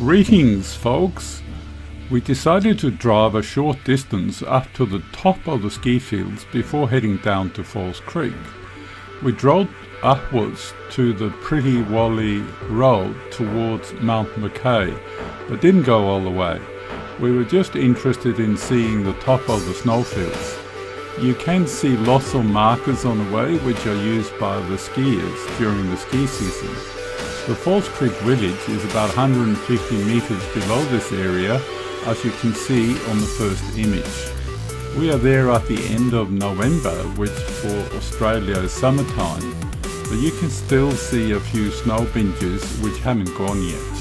Greetings, folks. We decided to drive a short distance up to the top of the ski fields before heading down to Falls Creek. We drove upwards to the Pretty Wally Road towards Mount McKay, but didn't go all the way. We were just interested in seeing the top of the snowfields. You can see lots of markers on the way which are used by the skiers during the ski season. The Falls Creek village is about 150 metres below this area, as you can see on the first image. We are there at the end of November, which for Australia is summertime, but you can still see a few snow binges which haven't gone yet.